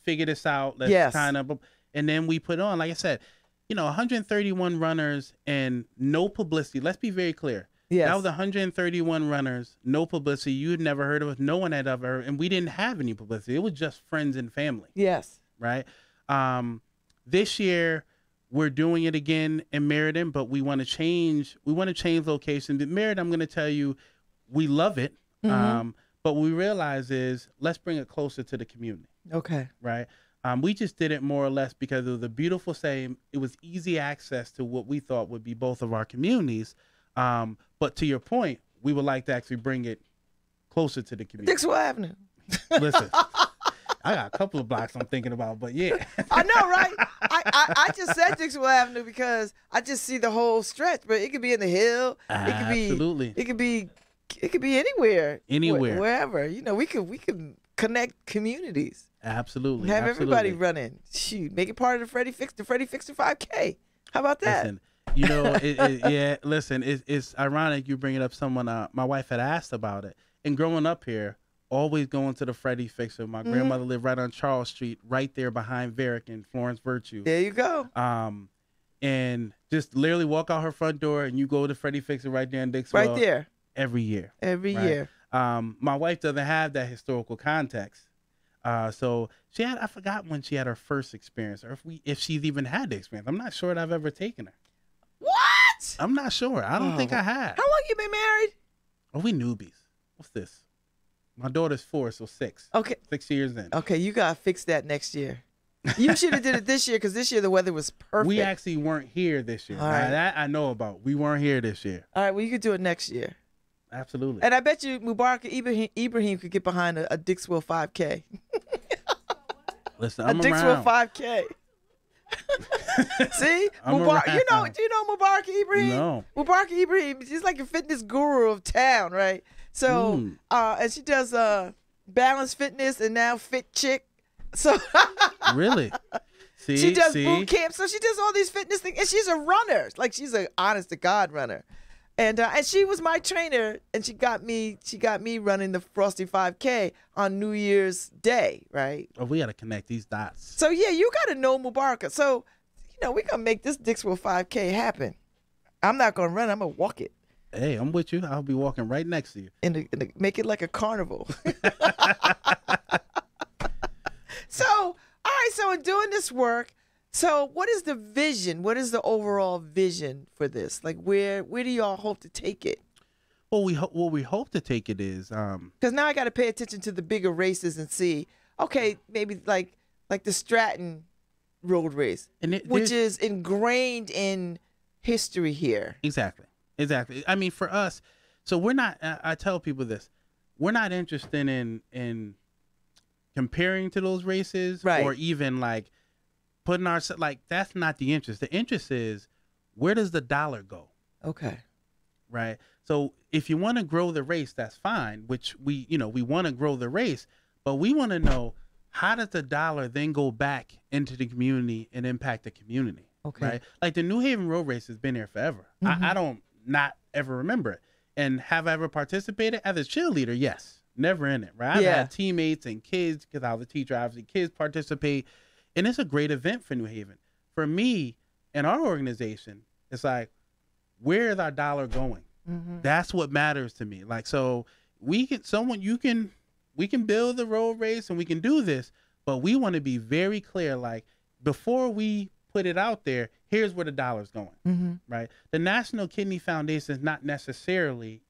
[SPEAKER 2] figure this out. Let's kind of, and then we put on, like I said, 131 runners and no publicity. Let's be very clear.
[SPEAKER 1] Yes.
[SPEAKER 2] That was 131 runners, no publicity. You had never heard of us. No one had ever heard, and we didn't have any publicity. It was just friends and family.
[SPEAKER 1] Yes.
[SPEAKER 2] Right. This year we're doing it again in Meriden, but we want to change. We want to change location. But Meriden, I'm going to tell you, we love it. But what we realize is let's bring it closer to the community.
[SPEAKER 1] Okay.
[SPEAKER 2] Right. We just did it more or less because it was a beautiful setting. It was easy access to what we thought would be both of our communities. But to your point, we would like to actually bring it closer to the community.
[SPEAKER 1] Dixwell Avenue.
[SPEAKER 2] Listen, I got a couple of blocks I'm thinking about, but yeah.
[SPEAKER 1] I know, right? I just said Dixwell Avenue because I just see the whole stretch, but it could be in the Hill.
[SPEAKER 2] Absolutely.
[SPEAKER 1] It could be anywhere.
[SPEAKER 2] Anywhere.
[SPEAKER 1] Wherever. We could connect communities.
[SPEAKER 2] Absolutely.
[SPEAKER 1] Have everybody running. Shoot, make it part of the Freddie Fixer 5K. How about that?
[SPEAKER 2] Listen, listen, it's ironic you bring it up. Someone, my wife had asked about it. And growing up here, always going to the Freddie Fixer. My grandmother lived right on Charles Street, right there behind Varick and Florence Virtue.
[SPEAKER 1] There you go.
[SPEAKER 2] And just literally walk out her front door and you go to Freddie Fixer right there in Dixwell.
[SPEAKER 1] Right there.
[SPEAKER 2] Every year.
[SPEAKER 1] Every year.
[SPEAKER 2] My wife doesn't have that historical context. So I forgot when she had her first experience or if she's even had the experience. I'm not sure that I've ever taken her.
[SPEAKER 1] What?
[SPEAKER 2] I'm not sure. I don't think I have.
[SPEAKER 1] How long you been married?
[SPEAKER 2] Oh, we newbies. What's this? My daughter's 4, so 6.
[SPEAKER 1] Okay.
[SPEAKER 2] 6 years in.
[SPEAKER 1] Okay, you got to fix that next year. You should have did it this year because this year the weather was perfect.
[SPEAKER 2] We actually weren't here this year.
[SPEAKER 1] All right.
[SPEAKER 2] That I know about. We weren't here this year.
[SPEAKER 1] All right, well, you could do it next year.
[SPEAKER 2] Absolutely.
[SPEAKER 1] And I bet you Mubarak Ibrahim could get behind a Dixwell 5K.
[SPEAKER 2] Listen, I'm
[SPEAKER 1] a Dixwell
[SPEAKER 2] around.
[SPEAKER 1] 5K. See? Do you know Mubarak Ibrahim?
[SPEAKER 2] No.
[SPEAKER 1] Mubarak Ibrahim, she's like a fitness guru of town, right? So, and she does balanced fitness and now Fit Chick. So
[SPEAKER 2] Really? See,
[SPEAKER 1] she does boot camp. So she does all these fitness things, and she's a runner. Like she's an honest to God runner. And she was my trainer, and she got me running the Frosty 5K on New Year's Day, right?
[SPEAKER 2] Oh, we got to connect these dots.
[SPEAKER 1] So yeah, you got to know Mubaraka. So we're gonna make this Dixwell 5K happen. I'm not gonna run. I'm gonna walk it.
[SPEAKER 2] Hey, I'm with you. I'll be walking right next to you.
[SPEAKER 1] And make it like a carnival. So, all right. So in doing this work. So what is the vision? What is the overall vision for this? Like where do y'all hope to take it?
[SPEAKER 2] Well, what we hope to take it is
[SPEAKER 1] because now I got to pay attention to the bigger races and see, okay, maybe like the Stratton Road Race, which is ingrained in history here.
[SPEAKER 2] Exactly. I mean, for us, so we're not. I tell people this: we're not interested in comparing to those races,
[SPEAKER 1] right,
[SPEAKER 2] or even like putting ourselves like that's not the interest. The interest is where does the dollar go?
[SPEAKER 1] Okay.
[SPEAKER 2] Right. So if you want to grow the race, that's fine, which we want to grow the race, but we want to know how does the dollar then go back into the community and impact the community?
[SPEAKER 1] Okay.
[SPEAKER 2] Right. Like the New Haven Road Race has been here forever. I don't not ever remember it. And have I ever participated as a cheerleader? Yes. Never in it. Right. I've had teammates and kids because I was a teacher. Obviously, kids participate. And it's a great event for New Haven. For me and our organization, it's like, where is our dollar going? That's what matters to me. Like, so we can build the road race and we can do this, but we want to be very clear. Like before we put it out there, here's where the dollar's going, right? The National Kidney Foundation is not necessarily,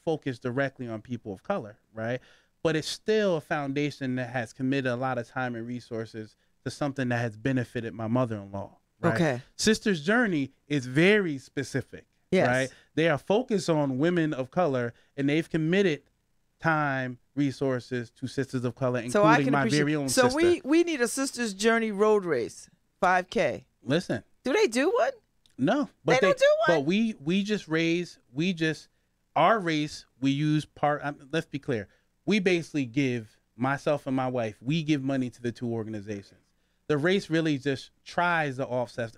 [SPEAKER 2] focused directly on people of color, right? But it's still a foundation that has committed a lot of time and resources to something that has benefited my mother-in-law. Right? Okay. Sister's Journey is very specific. Yes. Right. They are focused on women of color, and they've committed time, resources to sisters of color, including my very own sister.
[SPEAKER 1] So we need a Sister's Journey road race, 5K.
[SPEAKER 2] Listen.
[SPEAKER 1] Do they do one?
[SPEAKER 2] No,
[SPEAKER 1] but they don't do one.
[SPEAKER 2] But we just our race. We use part. Let's be clear. We basically give myself and my wife. We give money to the two organizations. The race really just tries to offset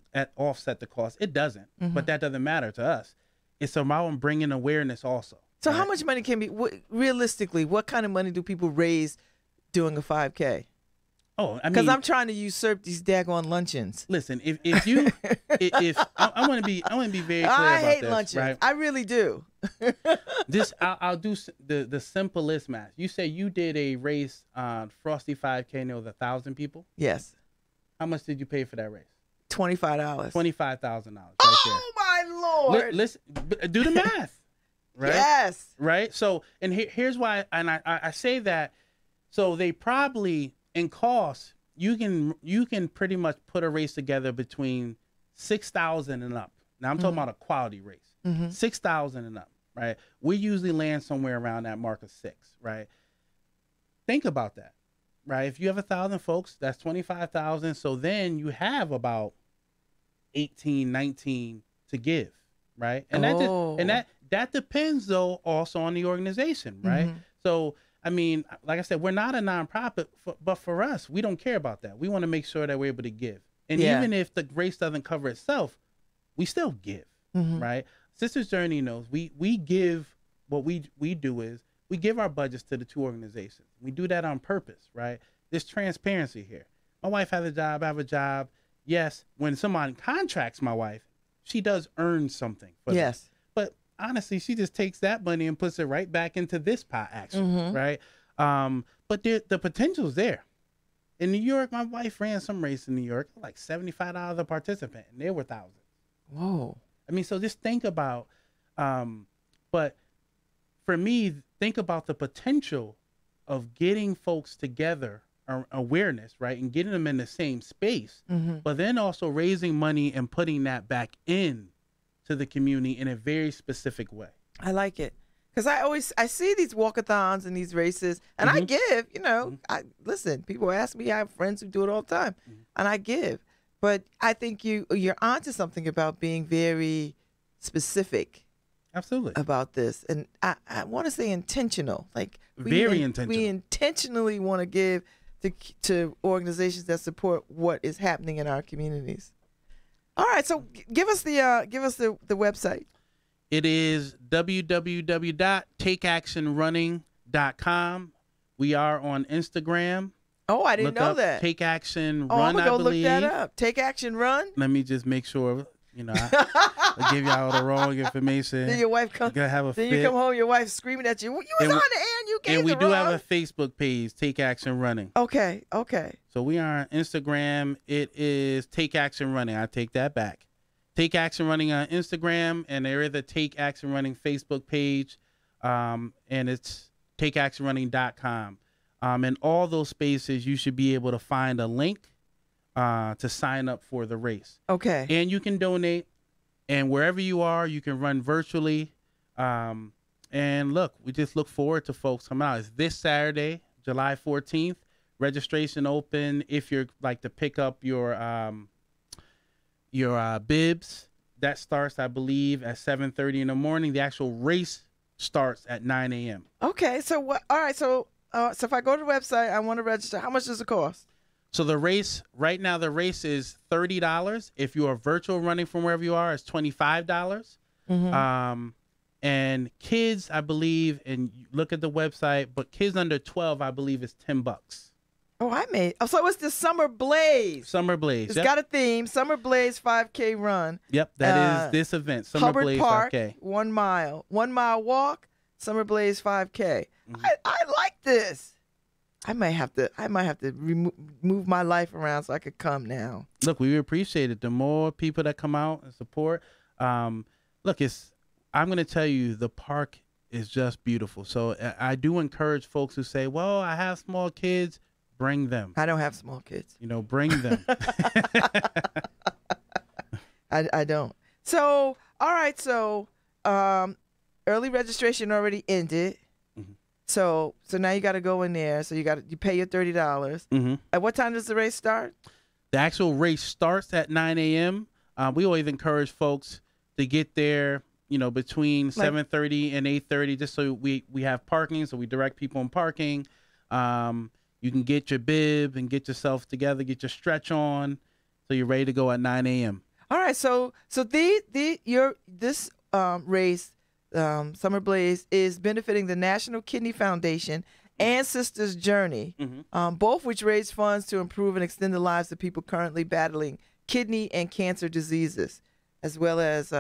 [SPEAKER 2] the cost. It doesn't, but that doesn't matter to us. It's about bringing awareness also.
[SPEAKER 1] So how much money can be, realistically, what kind of money do people raise doing a 5K?
[SPEAKER 2] Oh, I mean,
[SPEAKER 1] because I'm trying to usurp these daggone luncheons.
[SPEAKER 2] Listen, if you, if I want to be very clear
[SPEAKER 1] I
[SPEAKER 2] about
[SPEAKER 1] hate
[SPEAKER 2] this,
[SPEAKER 1] luncheons.
[SPEAKER 2] right?
[SPEAKER 1] I really do.
[SPEAKER 2] I'll do the simplest math. You say you did a race on Frosty 5K and there was 1,000 people.
[SPEAKER 1] Yes.
[SPEAKER 2] How much did you pay for that race?
[SPEAKER 1] $25.
[SPEAKER 2] $25,000. Right
[SPEAKER 1] Oh my Lord!
[SPEAKER 2] Listen, do the math. Right.
[SPEAKER 1] Yes.
[SPEAKER 2] Right. So, and here's why, and I say that. So they probably, in cost, you can pretty much put a race together between 6,000 and up. Now I'm talking about a quality race. 6,000 and up, right? We usually land somewhere around that mark of 6, right? Think about that, right? If you have 1,000 folks, that's 25,000. So then you have about 18, 19 to give, right? And that depends though also on the organization, right? So I mean, like I said, we're not a nonprofit, but for us, we don't care about that. We want to make sure that we're able to give. And even if the race doesn't cover itself, we still give, right? Sisters Journey knows we give. What we do is we give our budgets to the two organizations. We do that on purpose, right? There's transparency here. My wife has a job, I have a job. Yes, when someone contracts my wife, she does earn something for them. But honestly, she just takes that money and puts it right back into this pot, actually, right? But the potential's there. In New York, my wife ran some race in New York, like $75 a participant, and there were thousands.
[SPEAKER 1] Whoa.
[SPEAKER 2] I mean, so just think about, but for me, think about the potential of getting folks together, or awareness, right? And getting them in the same space, but then also raising money and putting that back in to the community in a very specific way.
[SPEAKER 1] I like it. Because I see these walkathons and these races, and I give, listen, people ask me, I have friends who do it all the time, and I give. But I think you're onto something about being very specific.
[SPEAKER 2] Absolutely.
[SPEAKER 1] About this. And I want to say intentional. Like
[SPEAKER 2] very intentional.
[SPEAKER 1] We intentionally want to give to organizations that support what is happening in our communities. All right, so give us the website.
[SPEAKER 2] It is www.takeactionrunning.com. We are on Instagram.
[SPEAKER 1] Oh, I didn't know that.
[SPEAKER 2] Take Action Run,
[SPEAKER 1] I'm gonna go look that up. Take Action Run.
[SPEAKER 2] Let me just make sure. I give y'all the wrong information.
[SPEAKER 1] Then your wife comes.
[SPEAKER 2] You
[SPEAKER 1] come home, your wife's screaming at you. You was on the air and you gave
[SPEAKER 2] And we
[SPEAKER 1] the
[SPEAKER 2] do
[SPEAKER 1] wrong.
[SPEAKER 2] have a Facebook page, Take Action Running.
[SPEAKER 1] Okay.
[SPEAKER 2] So we are on Instagram. It is Take Action Running. I take that back. Take Action Running on Instagram, and there is a Take Action Running Facebook page, and it's takeactionrunning.com. In all those spaces, you should be able to find a link to sign up for the race.
[SPEAKER 1] Okay.
[SPEAKER 2] And you can donate, and wherever you are, you can run virtually. And look, we just look forward to folks coming out. It's this Saturday, July 14th. Registration open if you're like to pick up your bibs. That starts, I believe, at 7:30 in the morning. The actual race starts at 9 a.m.
[SPEAKER 1] Okay. So what? All right. So if I go to the website, I want to register. How much does it cost?
[SPEAKER 2] So the race right now, the race is $30. If you are virtual running from wherever you are, it's $25. And kids, I believe, and you look at the website, but kids under 12, I believe, is $10.
[SPEAKER 1] Oh, so it's the Summer Blaze.
[SPEAKER 2] Summer Blaze.
[SPEAKER 1] It's got a theme. Summer Blaze 5K run.
[SPEAKER 2] Yep, that is this event. Summer
[SPEAKER 1] Hubbard
[SPEAKER 2] Blaze
[SPEAKER 1] Park,
[SPEAKER 2] 5K.
[SPEAKER 1] 1 mile. 1 mile walk. Summer Blaze 5K. I like this. I might have to move my life around so I could come now.
[SPEAKER 2] Look, we appreciate it. The more people that come out and support. Look, I'm going to tell you, the park is just beautiful. So I do encourage folks who say, well, I have small kids. Bring them.
[SPEAKER 1] I don't have small kids.
[SPEAKER 2] Bring them.
[SPEAKER 1] I don't. So, all right. So, early registration already ended. So now you got to go in there. So you pay your $30. At what time does the race start?
[SPEAKER 2] The actual race starts at 9 a.m. We always encourage folks to get there, between 7:30 and 8:30, just so we have parking. So we direct people in parking. You can get your bib and get yourself together, get your stretch on, so you're ready to go at 9 a.m.
[SPEAKER 1] All right. So this race, Summer Blaze, is benefiting the National Kidney Foundation and Sisters Journey, both which raise funds to improve and extend the lives of people currently battling kidney and cancer diseases, as well as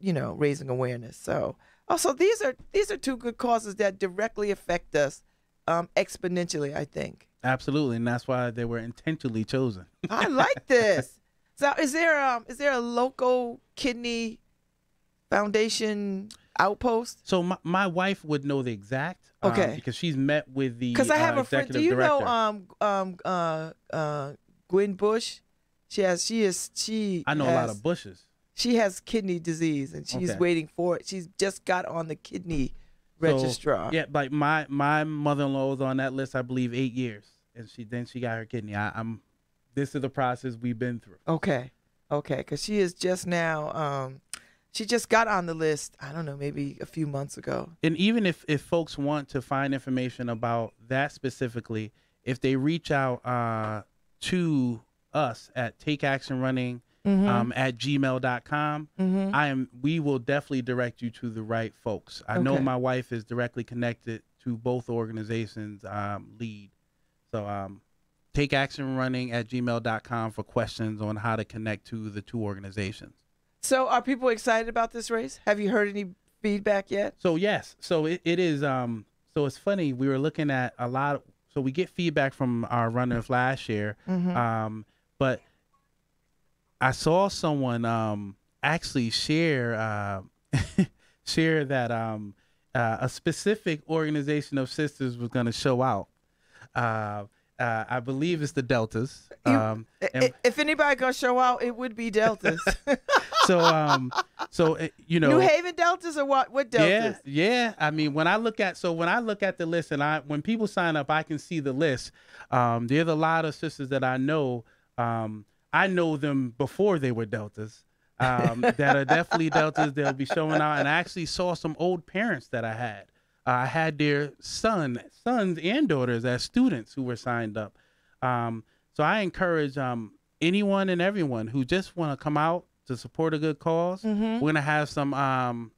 [SPEAKER 1] raising awareness. So also these are two good causes that directly affect us exponentially, I think.
[SPEAKER 2] Absolutely, and that's why they were intentionally chosen.
[SPEAKER 1] I like this. So is there a local kidney foundation outpost?
[SPEAKER 2] So my wife would know the exact, because she's met with the
[SPEAKER 1] because I have a friend. Do you
[SPEAKER 2] director.
[SPEAKER 1] know Gwen Bush? She
[SPEAKER 2] I know a lot of Bushes.
[SPEAKER 1] She has kidney disease and she's waiting for it. She's just got on the kidney registrar.
[SPEAKER 2] Yeah, like my mother-in-law was on that list, I believe, 8 years, and she got her kidney. This is the process we've been through.
[SPEAKER 1] Okay, because she is just now. She just got on the list, I don't know, maybe a few months ago.
[SPEAKER 2] And even if folks want to find information about that specifically, if they reach out to us at takeactionrunning at gmail.com, we will definitely direct you to the right folks. I know my wife is directly connected to both organizations lead. So takeactionrunning at gmail.com for questions on how to connect to the two organizations.
[SPEAKER 1] So are people excited about this race? Have you heard any feedback yet?
[SPEAKER 2] So yes. So it is so it's funny, we were looking at a lot so we get feedback from our runners last year. But I saw someone actually share that a specific organization of sisters was going to show out. I believe it's the Deltas.
[SPEAKER 1] If anybody gonna show out, it would be Deltas.
[SPEAKER 2] So
[SPEAKER 1] New Haven Deltas or what? What Deltas?
[SPEAKER 2] Yeah. I mean, when I look at the list, and when people sign up, I can see the list. There's a lot of sisters that I know. I know them before they were Deltas. That are definitely Deltas. They'll be showing out, and I actually saw some old parents that I had. I had their sons and daughters as students who were signed up. So I encourage anyone and everyone who just want to come out to support a good cause. We're going to have some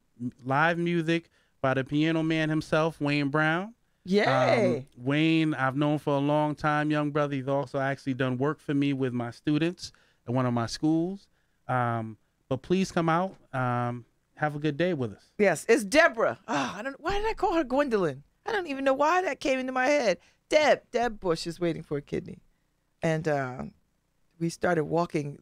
[SPEAKER 2] live music by the piano man himself, Wayne Brown.
[SPEAKER 1] Yay!
[SPEAKER 2] Wayne, I've known for a long time, young brother. He's also actually done work for me with my students at one of my schools. But please come out. Have a good day with us.
[SPEAKER 1] Yes, it's Deborah. Oh, why did I call her Gwendolyn? I don't even know why that came into my head. Deb Bush is waiting for a kidney. And we started walking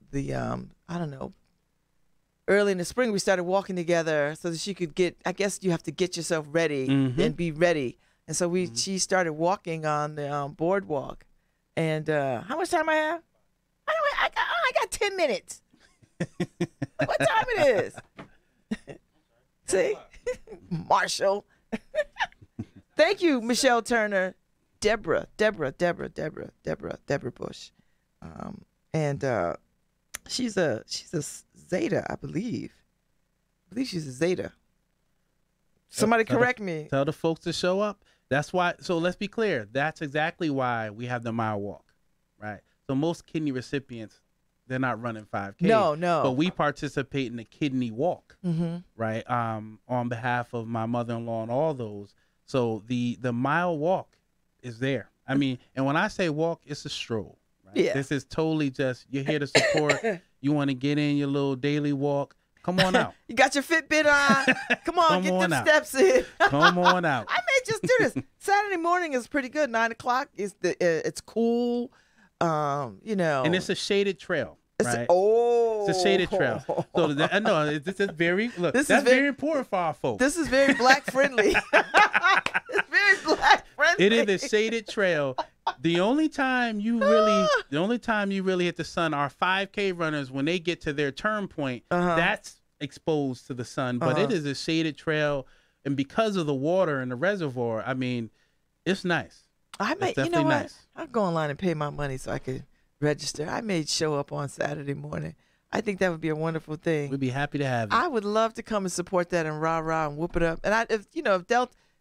[SPEAKER 1] early in the spring, we started walking together so that she could I guess you have to get yourself ready and be ready. And so she started walking on the boardwalk. And how much time I have? I got 10 minutes. What time it is? See? Marshall. Thank you, Michelle Turner. Deborah Bush. And she's a Zeta, I believe. I believe she's a Zeta. Somebody correct me.
[SPEAKER 2] Tell the folks to show up. That's why. So let's be clear. That's exactly why we have the mile walk, right? So most kidney recipients, they're not running 5K.
[SPEAKER 1] No.
[SPEAKER 2] But we participate in the kidney walk, right? On behalf of my mother-in-law and all those. So the mile walk is there. I mean, and when I say walk, it's a stroll. Right?
[SPEAKER 1] Yeah.
[SPEAKER 2] This is totally just, you're here to support. You want to get in your little daily walk. Come on out.
[SPEAKER 1] You got your Fitbit on. Come on, get them steps in.
[SPEAKER 2] Come on out.
[SPEAKER 1] I may just do this. Saturday morning is pretty good. 9 o'clock is it's cool. And
[SPEAKER 2] it's a shaded trail, right?
[SPEAKER 1] It's
[SPEAKER 2] a shaded trail. So this is very very important for our folks.
[SPEAKER 1] This is very black friendly. It's very black friendly.
[SPEAKER 2] It is a shaded trail. The only time you really hit the sun are 5K runners when they get to their turn point. That's exposed to the sun, but it is a shaded trail, and because of the water in the reservoir, I mean, it's nice. Nice.
[SPEAKER 1] I'll go online and pay my money so I could register. I may show up on Saturday morning. I think that would be a wonderful thing.
[SPEAKER 2] We'd be happy to have you.
[SPEAKER 1] I would love to come and support that and rah and whoop it up. And if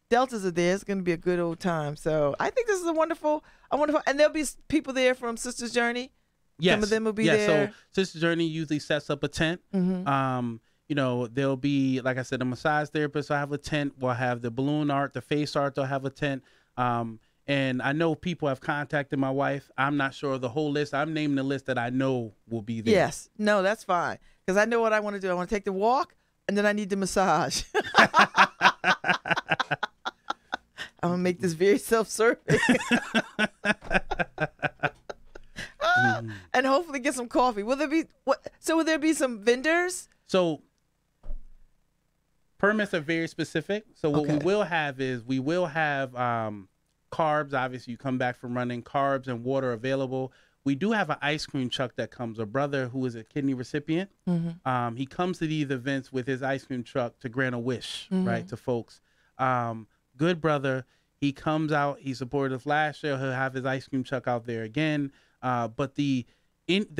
[SPEAKER 1] Deltas are there, it's going to be a good old time. So I think this is a wonderful, and there'll be people there from Sisters Journey.
[SPEAKER 2] Yes.
[SPEAKER 1] Some of them will be there.
[SPEAKER 2] So Sisters Journey usually sets up a tent. There'll be, like I said, a massage therapist will have a tent. We'll have the balloon art, the face art, they'll have a tent. And I know people have contacted my wife. I'm not sure of the whole list. I'm naming the list that I know will be there.
[SPEAKER 1] Yes. No, that's fine. Because I know what I want to do. I want to take the walk, and then I need the massage. I'm going to make this very self-serving. And hopefully get some coffee. Will there be will there be some vendors?
[SPEAKER 2] So permits are very specific. So what
[SPEAKER 1] Okay.
[SPEAKER 2] we will have is carbs. Obviously, you come back from running, carbs and water available. We do have an ice cream truck that comes. A brother who is a kidney recipient.
[SPEAKER 1] Mm-hmm.
[SPEAKER 2] He comes to these events with his ice cream truck to grant a wish, right, to folks. Good brother. He comes out. He supported us last year. He'll have his ice cream truck out there again. But the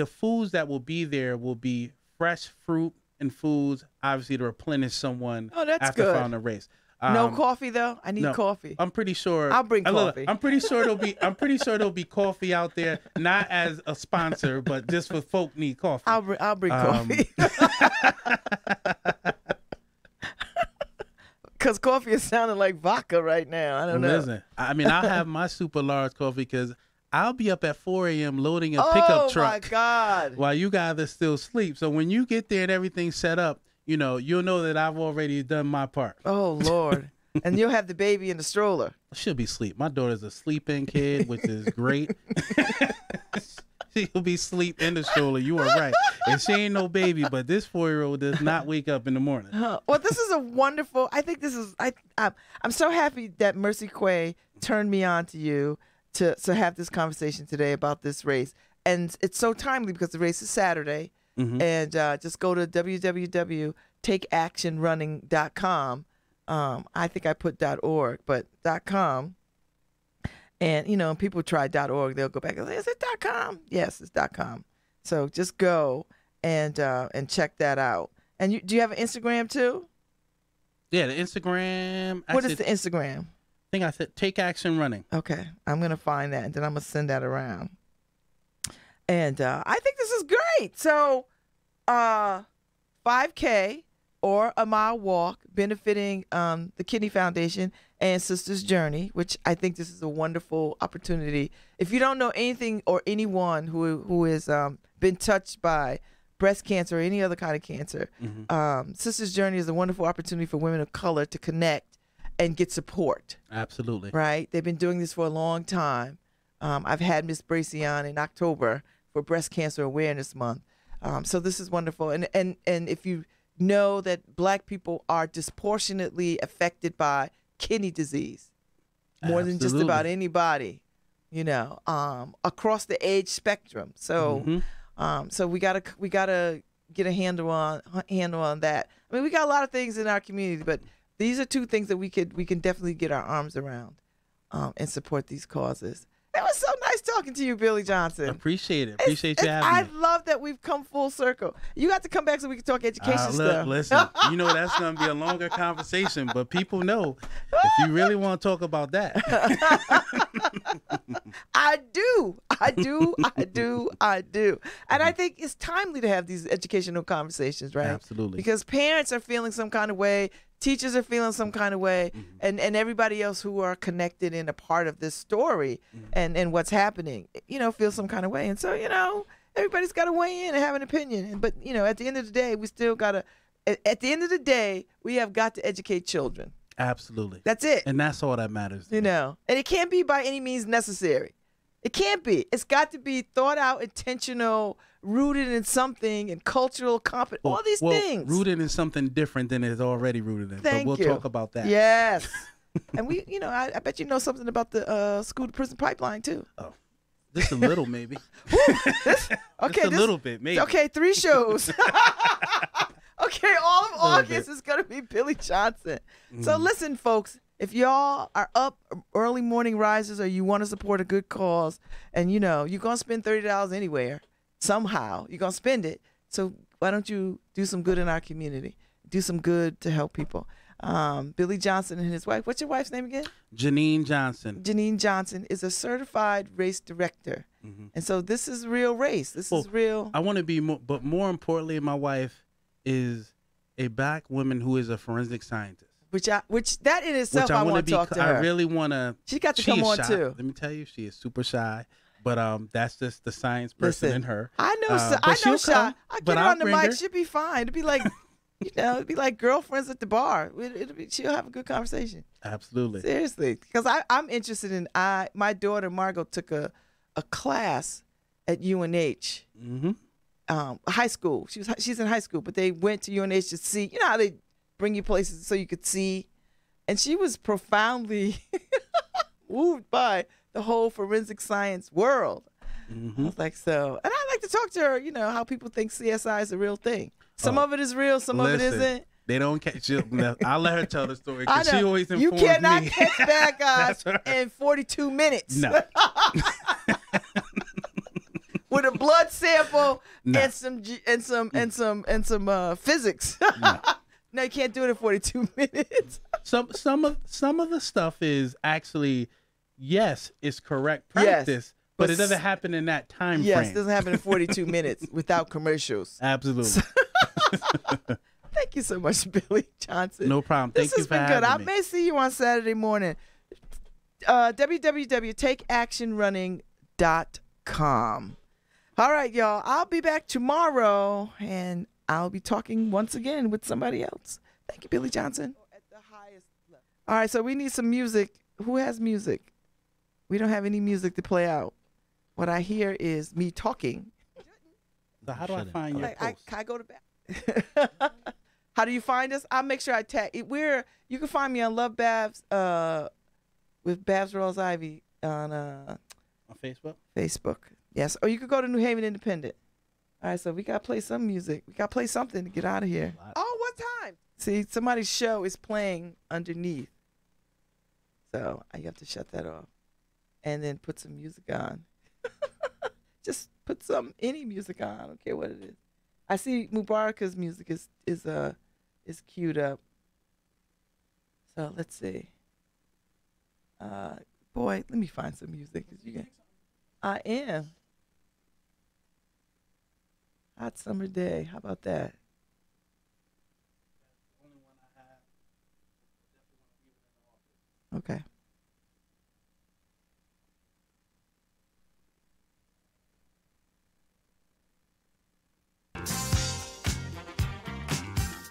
[SPEAKER 2] foods that will be there will be fresh fruit and foods, obviously to replenish someone after following the race.
[SPEAKER 1] No coffee though. I need coffee.
[SPEAKER 2] I'm pretty sure.
[SPEAKER 1] I'll bring coffee.
[SPEAKER 2] I'm pretty sure there'll be coffee out there, not as a sponsor, but just for folk need coffee.
[SPEAKER 1] I'll bring coffee. Because coffee is sounding like vodka right now. I don't know.
[SPEAKER 2] Listen, I mean, I'll have my super large coffee because I'll be up at 4 a.m. loading a pickup truck.
[SPEAKER 1] Oh my God!
[SPEAKER 2] While you guys are still asleep. So when you get there and everything's set up, you'll know that I've already done my part.
[SPEAKER 1] Oh Lord! And you'll have the baby in the stroller.
[SPEAKER 2] She'll be asleep. My daughter's a sleeping kid, which is great. She'll be asleep in the stroller. You are right. And she ain't no baby, but this 4-year-old does not wake up in the morning.
[SPEAKER 1] Well, this is a wonderful. I think this is. I'm so happy that Mercy Quay turned me on to you to have this conversation today about this race, and it's so timely because the race is Saturday. And just go to www.takeactionrunning.com. I think I put .org, but .com. And people try .org, they'll go back and say, "Is it .com?" Yes, it's .com. So just go and check that out. And do you have an Instagram too?
[SPEAKER 2] Yeah, the Instagram.
[SPEAKER 1] What is the Instagram?
[SPEAKER 2] I think I said Take Action Running.
[SPEAKER 1] Okay, I'm gonna find that and then I'm gonna send that around. And I think this is great. So, 5K or a mile walk benefiting the Kidney Foundation and Sisters Journey, which I think this is a wonderful opportunity. If you don't know anything or anyone who has been touched by breast cancer or any other kind of cancer, Sisters Journey is a wonderful opportunity for women of color to connect and get support.
[SPEAKER 2] Absolutely. Right?
[SPEAKER 1] They've been doing this for a long time. I've had Miss Bracy on in October for Breast Cancer Awareness Month. So this is wonderful. And if you know that Black people are disproportionately affected by kidney disease, more than just about anybody, across the age spectrum. So so we gotta get a handle on that. I mean, we got a lot of things in our community, but these are two things that we can definitely get our arms around and support these causes. It was so nice talking to you, Billy Johnson.
[SPEAKER 2] Appreciate it. Appreciate you having me.
[SPEAKER 1] I love that we've come full circle. You got to come back so we can talk education stuff.
[SPEAKER 2] Listen, that's going to be a longer conversation, but people know if you really want to talk about that.
[SPEAKER 1] I do. And I think it's timely to have these educational conversations, right?
[SPEAKER 2] Absolutely.
[SPEAKER 1] Because parents are feeling some kind of way. Teachers are feeling some kind of way, and everybody else who are connected in a part of this story and what's happening, feel some kind of way. And so, everybody's got to weigh in and have an opinion. But, at the end of the day, we have got to educate children.
[SPEAKER 2] Absolutely.
[SPEAKER 1] That's it.
[SPEAKER 2] And that's all that matters.
[SPEAKER 1] And it can't be by any means necessary. It can't be. It's got to be thought out, intentional, rooted in something, and cultural competence. All these things.
[SPEAKER 2] Rooted in something different than it's already rooted in.
[SPEAKER 1] Thank
[SPEAKER 2] but we'll talk about that.
[SPEAKER 1] Yes. And I bet you know something about the school to prison pipeline too.
[SPEAKER 2] Oh, just a little maybe.
[SPEAKER 1] Just a
[SPEAKER 2] little bit maybe.
[SPEAKER 1] Okay, 3 shows. Okay, all of August is going to be Billy Johnson. So listen, folks. If y'all are up early morning risers or you want to support a good cause and, you're going to spend $30 anywhere, somehow you're going to spend it. So why don't you do some good in our community? Do some good to help people. Billy Johnson and his wife. What's your wife's name again?
[SPEAKER 2] Janine Johnson.
[SPEAKER 1] Janine Johnson is a certified race director. And so this is real race. This is real.
[SPEAKER 2] I want to be more, but more importantly, my wife is a Black woman who is a forensic scientist.
[SPEAKER 1] Which that in itself, I want to talk to her.
[SPEAKER 2] I really want to.
[SPEAKER 1] She got to come on
[SPEAKER 2] shy.
[SPEAKER 1] too.
[SPEAKER 2] Let me tell you, she is super shy. But that's just the science person in her.
[SPEAKER 1] I know. I know shy. I get her on the mic. She'll be fine. It'll be like, it'd be like girlfriends at the bar. She'll have a good conversation.
[SPEAKER 2] Absolutely.
[SPEAKER 1] Seriously, because I'm interested in. My daughter Margot took a class at UNH.
[SPEAKER 2] Mm-hmm.
[SPEAKER 1] High school. She's in high school, but they went to UNH to see. You know how they bring you places so you could see, and she was profoundly moved by the whole forensic science world.
[SPEAKER 2] Mm-hmm.
[SPEAKER 1] I was like, so, and I like to talk to her. You know how people think CSI is a real thing. Some of it is real, some of it isn't.
[SPEAKER 2] They don't catch you. I'll let her tell the story because she always informs me.
[SPEAKER 1] You cannot catch bad guys in 42 minutes.
[SPEAKER 2] No.
[SPEAKER 1] With a blood sample and some physics.
[SPEAKER 2] No.
[SPEAKER 1] No, you can't do it in 42 minutes.
[SPEAKER 2] Some of the stuff is actually, yes, it's correct practice,
[SPEAKER 1] yes,
[SPEAKER 2] but it doesn't happen in that time frame.
[SPEAKER 1] Yes, it doesn't happen in 42 minutes without commercials.
[SPEAKER 2] Absolutely.
[SPEAKER 1] Thank you so much, Billy Johnson.
[SPEAKER 2] No problem. Thank you for having me.
[SPEAKER 1] This has been good. I may see you on Saturday morning. www.takeactionrunning.com. All right, y'all. I'll be back tomorrow, and I'll be talking once again with somebody else. Thank you, Billy Johnson. At the highest level. All right, so we need some music. Who has music? We don't have any music to play out. What I hear is me talking.
[SPEAKER 2] So how do I find your post?
[SPEAKER 1] I go to bed. How do you find us? I'll make sure I tag. You can find me on Lovebabz with Babz Rawls Ivy on
[SPEAKER 2] Facebook.
[SPEAKER 1] Facebook, yes. Or you could go to New Haven Independent. All right, so we gotta play some music. We gotta play something to get out of here. Oh, what time? See, somebody's show is playing underneath, so I have to shut that off, and then put some music on. Just put any music on. I don't care what it is. I see Mubaraka's music is queued up. So let's see. Boy, let me find some music. I am. Hot summer day. How about that? Okay.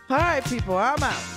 [SPEAKER 1] All right, people, I'm out.